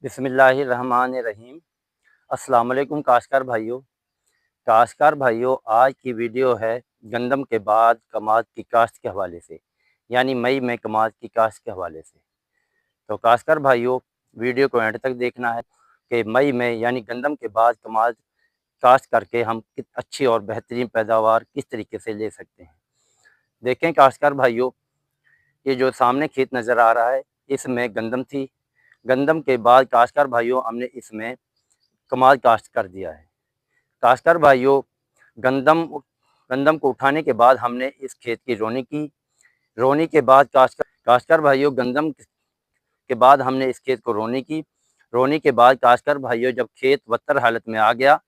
बिस्मिल्लाहिर्रहमानिर्रहीम। अस्सलाम वालेकुम काश्तकार भाइयों, आज की वीडियो है गंदम के बाद कमाद की काश्त के हवाले से, यानी मई में कमाद की काश्त के हवाले से। तो काश्तकार भाइयों, वीडियो को एंड तक देखना है कि मई में यानी गंदम के बाद कमाद काश्त करके हम अच्छी और बेहतरीन पैदावार किस तरीके से ले सकते हैं। देखें काश्तकार भाइयों, ये जो सामने खेत नज़र आ रहा है, इसमें गंदम थी। गंदम के बाद काश्तकार भाइयों, हमने इसमें कमाद काश्त कर दिया है। काश्तकार भाइयों, गंदम गंदम को उठाने के बाद हमने इस खेत की रोनी की। रोनी के बाद काश्तकार भाइयों, गंदम के बाद हमने इस खेत को रोनी की। रोनी के बाद काश्तकार भाइयों, जब खेत वत्तर हालत में आ गया,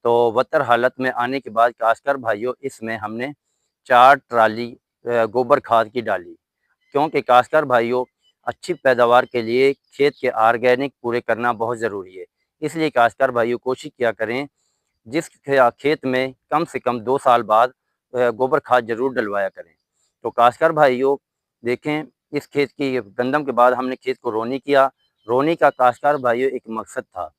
तो वत्तर हालत में आने के बाद काश्तकार भाइयों, इसमें हमने 4 ट्राली गोबर खाद की डाली। क्योंकि काश्तकार भाइयों, अच्छी पैदावार के लिए खेत के ऑर्गेनिक पूरे करना बहुत ज़रूरी है। इसलिए काश्तकार भाइयों, कोशिश किया करें जिस खेत में कम से कम 2 साल बाद गोबर खाद ज़रूर डलवाया करें। तो काश्तकार भाइयों देखें, इस खेत की गंदम के बाद हमने खेत को रोनी किया। रोनी का काश्तकार भाइयों एक मकसद था।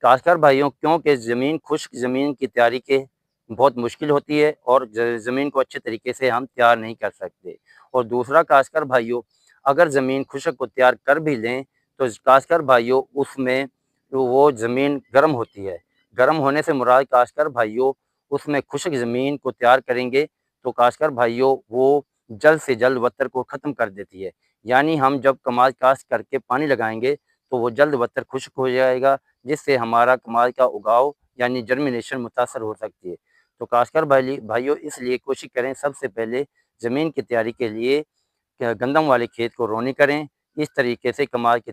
काश्तकार भाइयों, क्योंकि ज़मीन खुश्क ज़मीन की तैयारी के बहुत मुश्किल होती है और ज़मीन को अच्छे तरीके से हम तैयार नहीं कर सकते। और दूसरा काश्तकार भाइयों, अगर ज़मीन खुश्क को तैयार कर भी लें, तो काश्तकार भाइयों उसमें वो ज़मीन गर्म होती है। गर्म होने से मुराद काश्तकार भाइयों, उसमें खुश्क ज़मीन को तैयार करेंगे तो काश्तकार भाइयों वो जल्द से जल्द वत्तर को ख़त्म कर देती है। यानी हम जब कमाद काश्त करके पानी लगाएंगे तो वो जल्द वत्तर खुश्क हो जाएगा, जिससे हमारा कमाद का उगाव यानी जर्मिनेशन मुतासर हो सकती है। तो काश्तकार भाइयों, इसलिए कोशिश करें सबसे पहले ज़मीन की तैयारी के लिए गंदम वाले खेत को रोनी करें। इस तरीके से कमाद की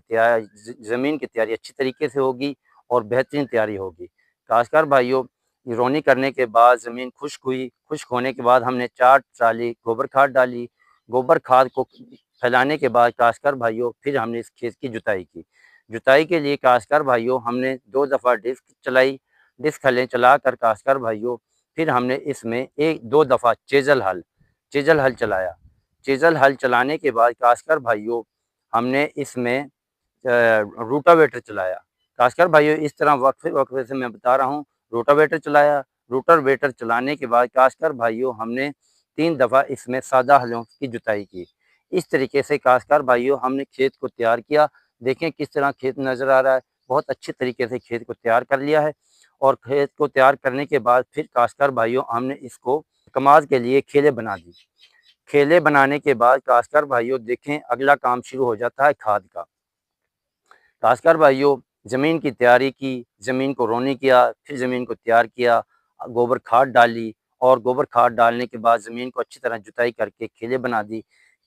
ज़मीन की तैयारी अच्छी तरीके से होगी और बेहतरीन तैयारी होगी। काश्तकार भाइयों, रोनी करने के बाद ज़मीन खुश्क हुई। खुश्क होने के बाद हमने 4 ट्राली गोबर खाद डाली। गोबर खाद को फैलाने के बाद काश्तकार भाइयों, फिर हमने इस खेत की जुताई की। जुताई के लिए काश्तकार भाइयों, हमने 2 दफ़ा डिस्क चलाई। डिस्क हलें चलाकर काश्तकार भाइयों, फिर हमने इसमें 1-2 दफ़ा चेज़ल हल चलाया। चेज़ल हल चलाने के बाद काश्तकार भाइयों, हमने इसमें रोटावेटर चलाया। काश्तकार भाइयों, इस तरह वक्फे से मैं बता रहा हूँ, रोटावेटर चलाया। रोटावेटर चलाने के बाद काश्तकार भाइयों, हमने 3 दफ़ा इसमें सादा हलों की जुताई की। इस तरीके से काश्तकार भाइयों, हमने खेत को तैयार किया। देखें किस तरह खेत नज़र आ रहा है, बहुत अच्छे तरीके से खेत को तैयार कर लिया है। और खेत को तैयार करने के बाद फिर काश्तकार भाइयों, हमने इसको कमाद के लिए खेले बना दी। खेले बनाने के बाद काश्तकार भाइयों देखें, अगला काम शुरू हो जाता है खाद का। काश्तकार भाइयों, ज़मीन की तैयारी की, ज़मीन को रोनी किया, फिर ज़मीन को तैयार किया, गोबर खाद डाली और गोबर खाद डालने के बाद ज़मीन को अच्छी तरह जुताई करके खेले बना दी।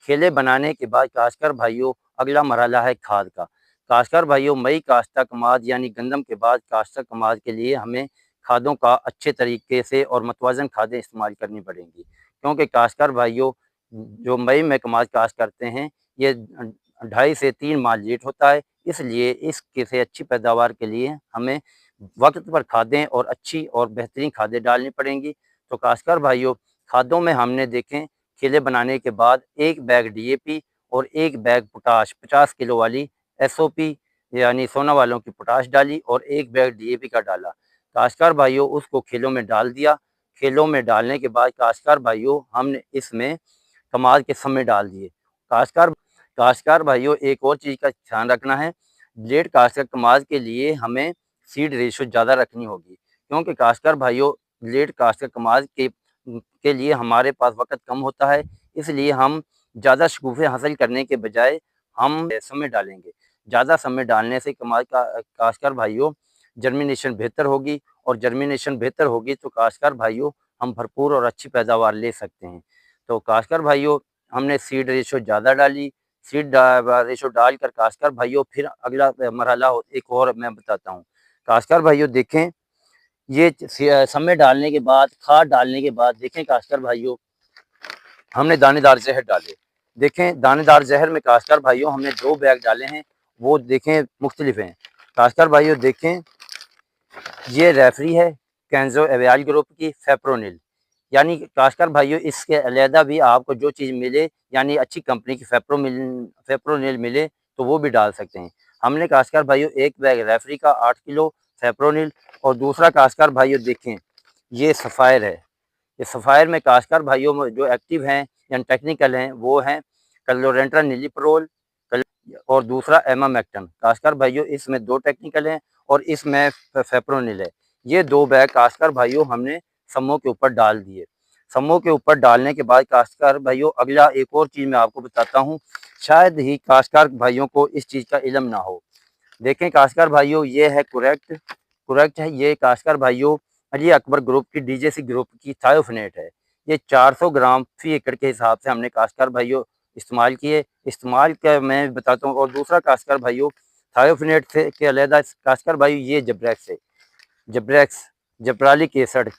खेले बनाने के बाद काश्तकार भाइयों, अगला मरहला है खाद का। काश्तकार भाइयों, मई काश्ता कमाद यानी गंदम के बाद काश्ता कमाद के लिए हमें खादों का अच्छे तरीके से और मतवाज़न खादें इस्तेमाल करनी पड़ेंगी। क्योंकि काश्तकार भाइयों, जो मई में कमाद काश्त करते हैं, ये 2.5 से 3 माह लेट होता है। इसलिए इसके से अच्छी पैदावार के लिए हमें वक्त पर खादें और अच्छी और बेहतरीन खादें डालनी पड़ेंगी। तो काश्तकार भाइयों, खादों में हमने देखें, खेले बनाने के बाद 1 बैग डीएपी और 1 बैग पोटाश 50 किलो वाली एसओपी यानी सोना वालों की पोटाश डाली और 1 बैग डीएपी का डाला। काश्तकार भाइयों, उसको खेलों में डाल दिया। खेलों में डालने के बाद काश्तकार भाइयों, हमने इसमें कमाद के समय डाल दिए। काश्तकार काश्तकार भाइयों, एक और चीज़ का ध्यान रखना है, लेट काश्त कमाद के लिए हमें सीड रेशो ज़्यादा रखनी होगी। क्योंकि काश्तकार भाइयों, लेट काश्त कमाद के लिए हमारे पास वक़्त कम होता है। इसलिए हम ज़्यादा शगुफ़े हासिल करने के बजाय हम समय डालेंगे। ज़्यादा समय डालने से कमाद का काश्तकार भाइयों, जर्मिनेशन बेहतर होगी और जर्मिनेशन बेहतर होगी तो काश्तकार भाइयों, हम भरपूर और अच्छी पैदावार ले सकते हैं। तो काश्तकार भाइयों, हमने सीड रेशो ज़्यादा डाली। रेशो डालकर काश्तकार भाइयों, फिर अगला मरहला एक और मैं बताता हूँ। काश्तकार भाइयों देखें, ये समय डालने के बाद, खाद डालने के बाद देखें काश्तकार भाइयों, हमने दानेदार जहर डाले। देखें दानेदार जहर में काश्तकार भाइयों, हमने 2 बैग डाले हैं, वो देखें मुख्तलिफ हैं। काश्तकार भाइयों देखें, ये रेफरी है कैंजो एवियाल ग्रुप की फेप्रोनिल। यानी काश्तकार भाइयों, इसके अलहदा भी आपको जो चीज़ मिले यानी अच्छी कंपनी की फेप्रोनिल मिले तो वो भी डाल सकते हैं। हमने काश्तकार भाइयों एक बैग रेफरी का 8 किलो फेप्रोनिल, और दूसरा काश्तकार भाइयों देखें ये सफ़ायर है। ये सफ़ायर में काश्तकार भाइयों में जो एक्टिव हैं या टेक्निकल हैं वो हैं क्लोरेंट्रा निलिप्रोल और दूसरा एमामेक्टन। काश्तकार भाइयों इसमें 2 टेक्निकल हैं और इसमें फेप्रोनिल है। ये 2 बैग काश्तकार भाइयों हमने समूह के ऊपर डाल दिए। समूह के ऊपर डालने के बाद काश्तकार भाइयों अगला एक और चीज़ मैं आपको बताता हूँ, शायद ही काश्तकार भाइयों को इस चीज़ का इल्म ना हो। देखें काश्तकार भाइयों ये है कुरेक्ट है, ये काश्तकार भाइयों अली अकबर ग्रुप की डीजेसी ग्रुप की थायोफनेट है। ये 400 ग्राम फी एकड़ के हिसाब से हमने काश्तकार भाइयों इस्तेमाल किए। इस्तेमाल का मैं बताता हूँ। और दूसरा काश्तकार भाइयों थायोफनेट से के अलहदा काश्तकार भाइयों ये जब्रेक्स है, जब्रेक्स जब्रालिक एसिड।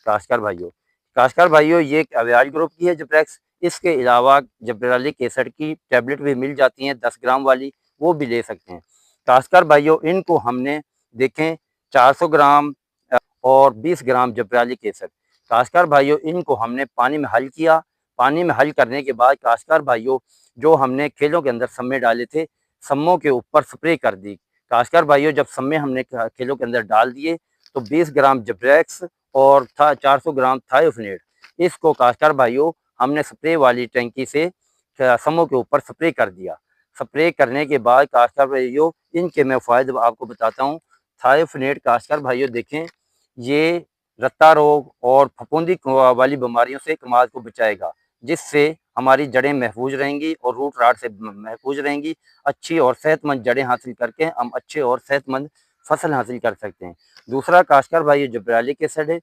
काश्तकार भाइयों ये अवियाल ग्रुप की है जब्रेक्स। इसके अलावा जब्रालिक एसिड की टैबलेट भी मिल जाती हैं 10 ग्राम वाली, वो भी ले सकते हैं। काश्तकार भाइयों इनको हमने देखें 400 ग्राम और 20 ग्राम जब्रालिक एसिड। काश्तकार भाइयों इनको हमने पानी में हल किया। पानी में हल करने के बाद काश्तकार भाइयों जो हमने खेलों के अंदर सम्मे डाले थे, सम्मों के ऊपर स्प्रे कर दी। काश्तकार भाइयों जब सम्मे हमने खेलों के अंदर डाल दिए तो 20 ग्राम जब्रेक्स और 400 ग्राम थायोफनेट, इसको काश्तकार भाइयों हमने स्प्रे वाली टैंकी से समूह के ऊपर स्प्रे कर दिया। स्प्रे करने के बाद काश्तकार भाइयों इनके मैं फ़ायदे आपको बताता हूँ। थायोफनेट काश्तकार भाइयों देखें ये रत्ता रोग और फफूंदी वाली बीमारियों से कमाद को बचाएगा, जिससे हमारी जड़ें महफूज रहेंगी और रूट राट से महफूज रहेंगी। अच्छी और सेहतमंद जड़ें हासिल करके हम अच्छे और सेहतमंद फसल हासिल कर सकते हैं। दूसरा काश्तकार भाइयों जब्रालिक एसिड है।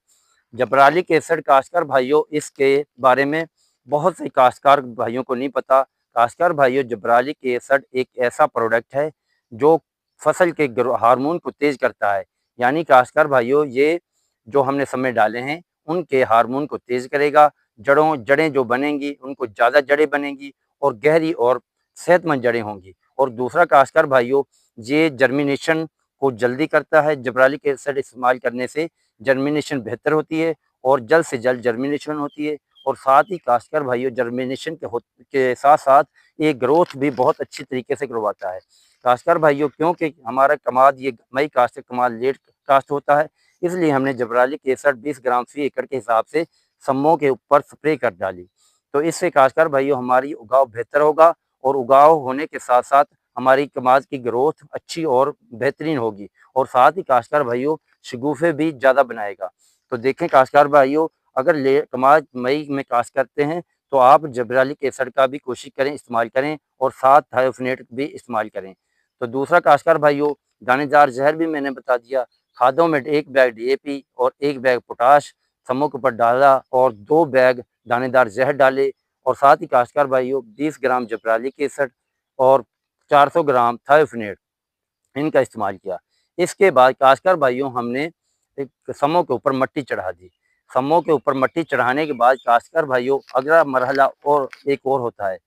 जब्रालिक एसिड काश्तकार भाइयों इसके बारे में बहुत से काश्तकार भाइयों को नहीं पता। काश्तकार भाइयों जब्रालिक एसिड एक ऐसा प्रोडक्ट है जो फसल के हार्मोन को तेज करता है। यानी काश्तकार भाइयों ये जो हमने समय डाले हैं उनके हार्मोन को तेज करेगा। जड़ें जो बनेंगी उनको ज़्यादा जड़ें बनेंगी और गहरी और सेहतमंद जड़ें होंगी। और दूसरा काश्तकार भाइयों ये जर्मिनेशन को जल्दी करता है। जब्रालिक एसिड इस्तेमाल करने से जर्मिनेशन बेहतर होती है और जल्द से जल्द जर्मिनेशन होती है। और साथ ही काश्तकार भाइयों जर्मिनेशन के साथ साथ ये ग्रोथ भी बहुत अच्छी तरीके से करवाता है। काश्तकार भाइयों क्योंकि हमारा कमाद ये मई काश्त कमाद लेट काश्त होता है, इसलिए हमने जब्रालिक एसिड 20 ग्राम फी एकड़ के हिसाब से सम्मों के ऊपर स्प्रे कर डाली। तो इससे काश्तकार भाइयों हमारी उगाव बेहतर होगा और उगाव होने के साथ साथ हमारी कमाद की ग्रोथ अच्छी और बेहतरीन होगी। और साथ ही काश्तकार भाइयों शगुफ़े भी ज़्यादा बनाएगा। तो देखें काश्तकार भाइयों अगर कमाद मई में काश्त करते हैं तो आप जब्रालिक एसिड का भी कोशिश करें, इस्तेमाल करें और साथ थायोफनेट भी इस्तेमाल करें। तो दूसरा काश्तकार भाइयों दानेदार जहर भी मैंने बता दिया। खादों में 1 बैग डीएपी और 1 बैग पोटाश समूह के ऊपर डाला और 2 बैग दानेदार जहर डाले। और साथ ही काश्तकार भाइयों 20 ग्राम जब्रालिक एसिड और 400 ग्राम थायोफनेट इनका इस्तेमाल किया। इसके बाद काश्तकार भाइयों हमने एक समूह के ऊपर मट्टी चढ़ा दी। समूह के ऊपर मट्टी चढ़ाने के बाद काश्तकार भाइयों अगला मरहला और एक और होता है।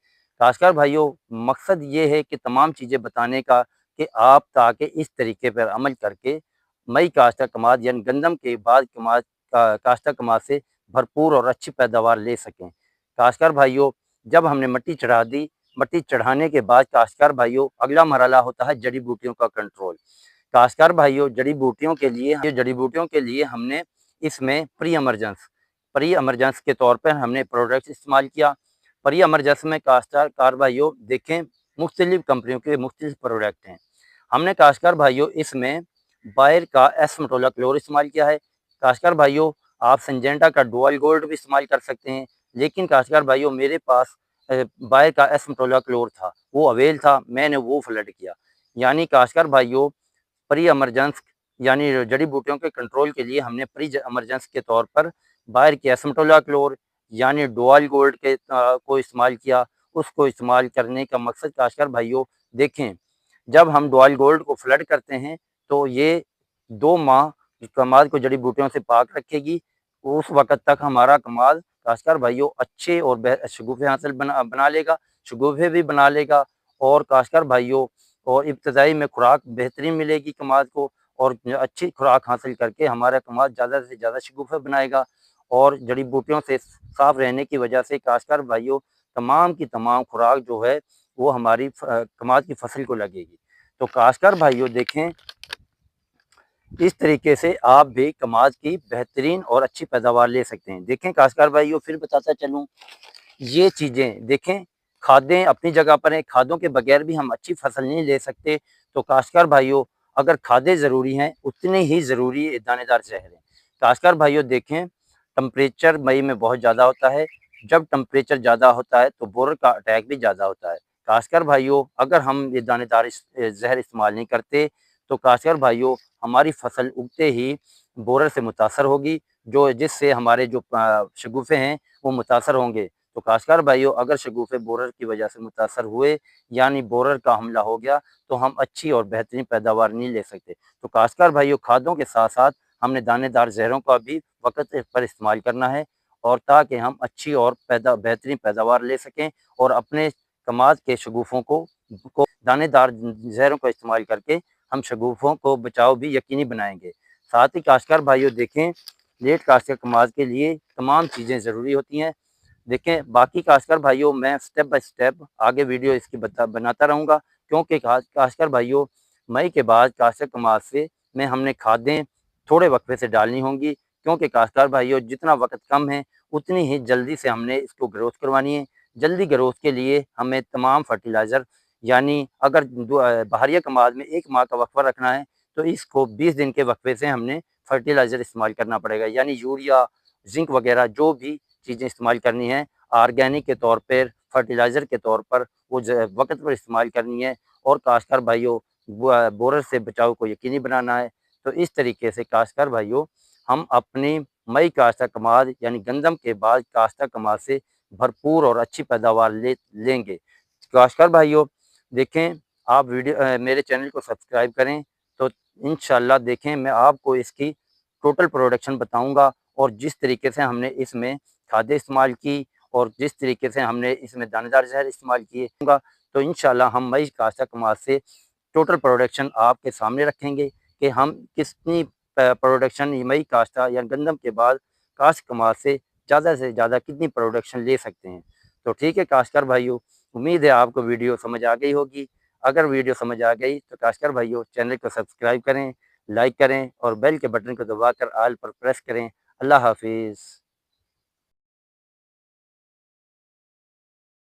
काश्तकार भाइयों मकसद ये है कि तमाम चीज़ें बताने का कि आप ताकि इस तरीके पर अमल करके मई काश्त कमाद यानी गंदम के बाद कमाद काश्त कमाद से भरपूर और अच्छी पैदावार ले सकें। काश्तकार भाइयों जब हमने मट्टी चढ़ा दी, मट्टी चढ़ाने के बाद काश्तकार भाइयों अगला मरहला होता है जड़ी बूटियों का कंट्रोल। काश्तकार भाइयों जड़ी बूटियों के लिए हमने इसमें प्री एमरजेंस के तौर पर हमने प्रोडक्ट इस्तेमाल किया। प्री एमरजेंस में काश्तकार भाइयों देखें मुख्तलिफ कंपनियों के मुख्तलिफ प्रोडक्ट हैं। हमने काश्तकार भाइयों इसमें बायर का एस्मटोलाक्लोर इस्तेमाल किया है। काश्तकार भाइयों आप सिंजेंटा का डुअल गोल्ड भी इस्तेमाल कर सकते हैं, लेकिन काश्तकार भाइयों मेरे पास बायर का एस्मटोलाक्लोर था, वो अवेल था, मैंने वो फ्लड किया। यानी काश्तकार भाइयों प्री एमरजेंस यानी जड़ी बूटियों के कंट्रोल के लिए हमने प्री एमरजेंस के तौर पर बायर के एस्मटोलाक्लोर यानी डुअल गोल्ड के को इस्तेमाल किया। उसको इस्तेमाल करने का मकसद काश्तकार भाइयों देखें जब हम डुअल गोल्ड को फ्लड करते हैं तो ये 2 माह कमाद को जड़ी बूटियों से पाक रखेगी। उस वक़्त तक हमारा कमाद काश्तकार भाइयों अच्छे और शगुफ़े हासिल बना लेगा, शगुफ़े भी बना लेगा। और काश्तकार भाइयों और इब्तदाई में खुराक बेहतरीन मिलेगी कमाद को और अच्छी खुराक हासिल करके हमारा कमाद ज़्यादा से ज़्यादा शगुफ़े बनाएगा। और जड़ी बूटियों से साफ़ रहने की वजह से काश्तकार भाइयों तमाम की तमाम खुराक जो है वो हमारी कमाद की फसल को लगेगी। तो काश्तकार भाइयों देखें, इस तरीके से आप भी कमाद की बेहतरीन और अच्छी पैदावार ले सकते हैं। देखें काश्तकार भाइयों, फिर बताता चलूँ, ये चीज़ें देखें, खादें अपनी जगह पर हैं, खादों के बगैर भी हम अच्छी फसल नहीं ले सकते। तो काश्तकार भाइयों, अगर खादें ज़रूरी हैं, उतनी ही ज़रूरी दानेदार ज़हर है। काश्तकार भाइयों देखें, टेम्परेचर मई में बहुत ज़्यादा होता है। जब टेम्परेचर ज़्यादा होता है तो बोरर का अटैक भी ज़्यादा होता है। काश्तकार भाइयों, अगर हम ये दानेदार ज़हर इस्तेमाल नहीं करते तो काश्तकार भाइयों, हमारी फसल उगते ही बोरर से मुतासर होगी, जो जिससे हमारे जो शगुफ़े हैं वो मुतासर होंगे। तो काश्तकार भाइयों, अगर शगुफ़े बोरर की वजह से मुतासर हुए, यानी बोरर का हमला हो गया, तो हम अच्छी और बेहतरीन पैदावार नहीं ले सकते। तो काश्तकार भाइयों, खादों के साथ-साथ हमने दानेदार ज़हरों का भी वक़्त पर इस्तेमाल करना है, और ताकि हम अच्छी और बेहतरीन पैदावार ले सकें और अपने कमाद के शगुफ़ों को दानेदार ज़हरों का इस्तेमाल करके हम शगुफ़ों को बचाव भी यकीनी बनाएँगे। साथ ही काश्तकार भाइयों देखें, लेट काश्त कमाद के लिए तमाम चीज़ें ज़रूरी होती हैं। देखें, बाकी काश्तकार भाइयों, मैं स्टेप बाय स्टेप आगे वीडियो इसकी बनाता रहूँगा, क्योंकि काश्तकार भाइयों, मई के बाद काश्त कमाद से में हमने खादें थोड़े वक्फे से डालनी होंगी, क्योंकि काश्तकार भाइयों, जितना वक़्त कम है उतनी ही जल्दी से हमने इसको ग्रोथ करवानी है। जल्दी ग्रोथ के लिए हमें तमाम फर्टिलाइज़र, यानी अगर बहरिया कमाद में 1 माह का वक्फा रखना है तो इसको 20 दिन के वक्फे से हमने फर्टिलाइज़र इस्तेमाल करना पड़ेगा, यानी यूरिया, ज़िंक वगैरह जो भी चीज़ें इस्तेमाल करनी है ऑर्गेनिक के तौर पर, फर्टिलाइज़र के तौर पर, वो वक़्त पर इस्तेमाल करनी है। और काश्तकार भाइयों, बोरर से बचाव को यकीनी बनाना है। तो इस तरीके से काश्तकार भाइयों, हम अपनी मई काश्त कमाद यानी गंदम के बाद काश्त कमाद से भरपूर और अच्छी पैदावार लेंगे। काश्तकार भाइयों देखें, आप मेरे चैनल को सब्सक्राइब करें, तो इंशाल्लाह देखें, मैं आपको इसकी टोटल प्रोडक्शन बताऊंगा, और जिस तरीके से हमने इसमें खादें इस्तेमाल की और जिस तरीके से हमने इसमें दानेदार ज़हर इस्तेमाल किए होगा, तो इंशाल्लाह हम मई काश्त कमाद से टोटल प्रोडक्शन आपके सामने रखेंगे कि हम कितनी प्रोडक्शन मई काश्त या गंदम के बाद काश्त कमाद से ज़्यादा कितनी प्रोडक्शन ले सकते हैं। तो ठीक है काश्तकार भाइयों, उम्मीद है आपको वीडियो समझ आ गई होगी। अगर वीडियो समझ आ गई तो काश्तकार भाइयों, चैनल को सब्सक्राइब करें, लाइक करें और बेल के बटन को दबाकर ऑल पर प्रेस करें। अल्लाह हाफ़िज़।